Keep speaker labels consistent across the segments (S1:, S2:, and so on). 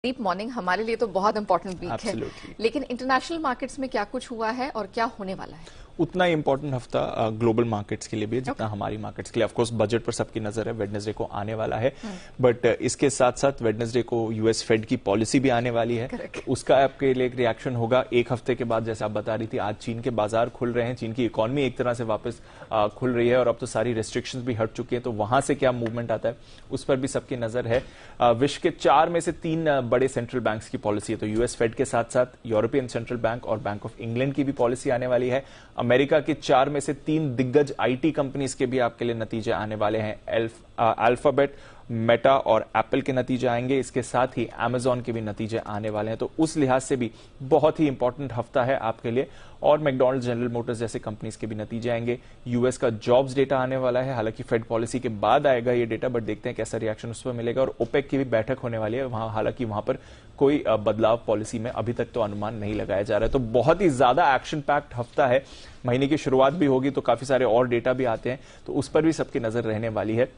S1: Deep morning हमारे लिए तो बहुत इंपॉर्टेंट वीक है,
S2: Absolutely.
S1: लेकिन इंटरनेशनल मार्केट्स में क्या कुछ हुआ है और क्या होने वाला है?
S2: उतना ही इंपॉर्टेंट हफ्ता ग्लोबल मार्केट्स के लिए भी है जितना हमारी मार्केट्स के लिए। ऑफकोर्स बजट पर सबकी नजर है, वेडनेसडे को आने वाला है, बट इसके साथ साथ वेडनेसडे को यूएस फेड की पॉलिसी भी आने वाली है।
S1: Correct.
S2: उसका आपके लिए एक रिएक्शन होगा एक हफ्ते के बाद। जैसे आप बता रही थी, आज चीन के बाजार खुल रहे हैं, चीन की इकोनॉमी एक तरह से वापस खुल रही है और अब तो सारी रेस्ट्रिक्शंस भी हट चुकी हैं, तो वहां से क्या मूवमेंट आता है उस पर भी सबकी नजर है। विश्व के 4 में से 3 बड़े सेंट्रल बैंक्स की पॉलिसी है, तो यूएस फेड के साथ साथ यूरोपियन सेंट्रल बैंक और बैंक ऑफ इंग्लैंड की भी पॉलिसी आने वाली है। अमेरिका के 4 में से 3 दिग्गज आईटी कंपनीज के भी आपके लिए नतीजे आने वाले हैं। अल्फाबेट, मेटा और एप्पल के नतीजे आएंगे, इसके साथ ही अमेजॉन के भी नतीजे आने वाले हैं, तो उस लिहाज से भी बहुत ही इंपॉर्टेंट हफ्ता है आपके लिए। और मैकडॉनल्ड्स, जनरल मोटर्स जैसे कंपनीज के भी नतीजे आएंगे। यूएस का जॉब्स डेटा आने वाला है, हालांकि फेड पॉलिसी के बाद आएगा ये डेटा, बट देखते हैं कैसा रिएक्शन उस पर मिलेगा। और ओपेक की भी बैठक होने वाली है वहां, हालांकि वहां पर कोई बदलाव पॉलिसी में अभी तक तो अनुमान नहीं लगाया जा रहा है। तो बहुत ही ज्यादा एक्शन पैक्ड हफ्ता है। महीने की शुरुआत भी होगी तो काफी सारे और डेटा भी आते हैं, तो उस पर भी सबकी नजर रहने वाली है।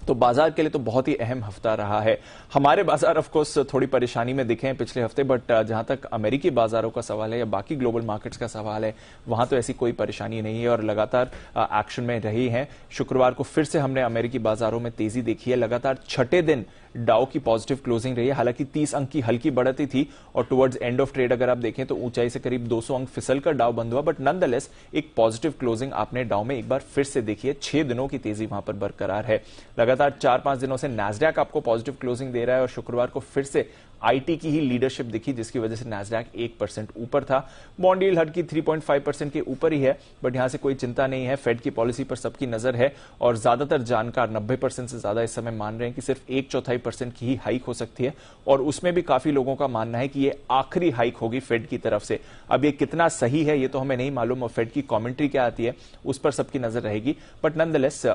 S2: तो बाजार के लिए तो बहुत ही अहम हफ्ता रहा है। हमारे बाजार ऑफ कोर्स थोड़ी परेशानी में दिखे हैं पिछले हफ्ते, बट जहां तक अमेरिकी बाजारों का सवाल है या बाकी ग्लोबल मार्केट्स का सवाल है, वहां तो ऐसी कोई परेशानी नहीं है और लगातार एक्शन में रही हैं। शुक्रवार को फिर से हमने अमेरिकी बाजारों में तेजी देखी है। लगातार छठे दिन डाउ की पॉजिटिव क्लोजिंग रही है, हालांकि 30 अंक की हल्की बढ़ती थी और टुवर्ड्स एंड ऑफ ट्रेड अगर आप देखें तो ऊंचाई से करीब 200 अंक फिसल कर डाउ बंद हुआ, बट नॉनदलेस एक पॉजिटिव क्लोजिंग आपने डाउ में एक बार फिर से देखी है। 6 दिनों की तेजी वहां पर बरकरार है। लगातार 4-5 दिनों से नैस्डैक आपको पॉजिटिव क्लोजिंग दे रहा है और शुक्रवार को फिर से आईटी की ही लीडरशिप दिखी, जिसकी वजह से नैस्डैक 1% ऊपर था। बॉन्ड यील्ड हल्की 3.5% के ऊपर ही है, बट यहां से कोई चिंता नहीं है। फेड की पॉलिसी पर सबकी नजर है और ज्यादातर जानकार 90% से ज्यादा इस समय मान रहे हैं कि सिर्फ 1/4% की ही हाइक हो सकती है और उसमें भी काफी लोगों का मानना है कि ये आखिरी हाइक होगी फेड की तरफ से। अब ये कितना सही है ये तो हमें नहीं मालूम और फेड की कमेंट्री क्या आती है उस पर सबकी नजर रहेगी, बट नॉनदलेस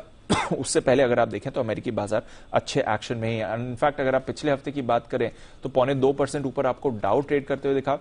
S2: उससे पहले अगर आप देखें तो अमेरिकी बाजार अच्छे एक्शन में ही है। इनफैक्ट अगर आप पिछले हफ्ते की बात करें तो 0.25% ऊपर आपको डाउ ट्रेड करते हुए दिखा।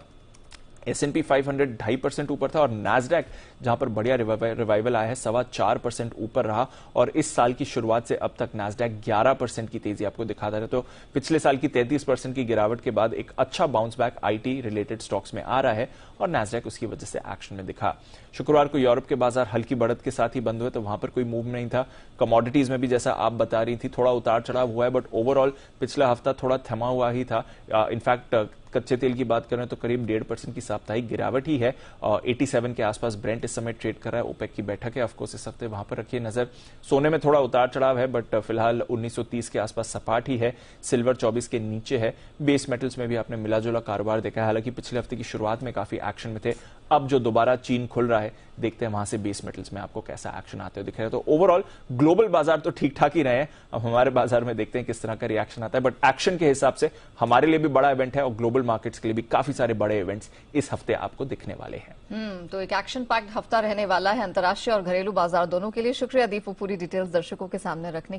S2: S&P 500 2.5% ऊपर था और नैस्डैक जहां पर बढ़िया रिवाइवल आया है 4.25% ऊपर रहा और इस साल की शुरुआत से अब तक नैस्डैक 11% की तेजी आपको दिखाता है। तो पिछले साल की 33% की गिरावट के बाद एक अच्छा bounce back IT related stocks में आ रहा है और नैस्डैक उसकी वजह से एक्शन में दिखा। शुक्रवार को यूरोप के बाजार हल्की बढ़त के साथ ही बंद हुए, तो वहां पर कोई मूव नहीं था। कमोडिटीज में भी जैसा आप बता रही थी थोड़ा उतार चढ़ाव हुआ है, बट ओवरऑल पिछला हफ्ता थोड़ा थमा हुआ ही था। इनफैक्ट कच्चे तेल की बात करें तो करीब 1.5% की साप्ताहिक गिरावट ही है। 87 के आसपास ब्रेंट इस समय ट्रेड कर रहा है। ओपेक की बैठक है ऑफकोर्स इस हफ्ते, वहां पर रखिए नजर। सोने में थोड़ा उतार चढ़ाव है, बट फिलहाल 1930 के आसपास सपाट ही है। सिल्वर 24 के नीचे है। बेस मेटल्स में भी आपने मिलाजुला कारोबार देखा है, हालांकि पिछले हफ्ते की शुरुआत में काफी एक्शन में थे। अब जो दोबारा चीन खुल रहा है, देखते हैं वहां से बेस मेटल्स में आपको कैसा एक्शन आते हुए दिख रहा है। तो ओवरऑल ग्लोबल बाजार तो ठीक ठाक ही रहे हैं। अब हमारे बाजार में देखते हैं किस तरह का रिएक्शन आता है, बट एक्शन के हिसाब से हमारे लिए भी बड़ा इवेंट है और ग्लोबल मार्केट्स के लिए भी काफी सारे बड़े इवेंट्स इस हफ्ते आपको दिखने वाले हैं।
S1: तो एक एक्शन पैक्ड हफ्ता रहने वाला है अंतर्राष्ट्रीय और घरेलू बाजार दोनों के लिए। शुक्रिया दीपू, पूरी डिटेल्स दर्शकों के सामने रखने की।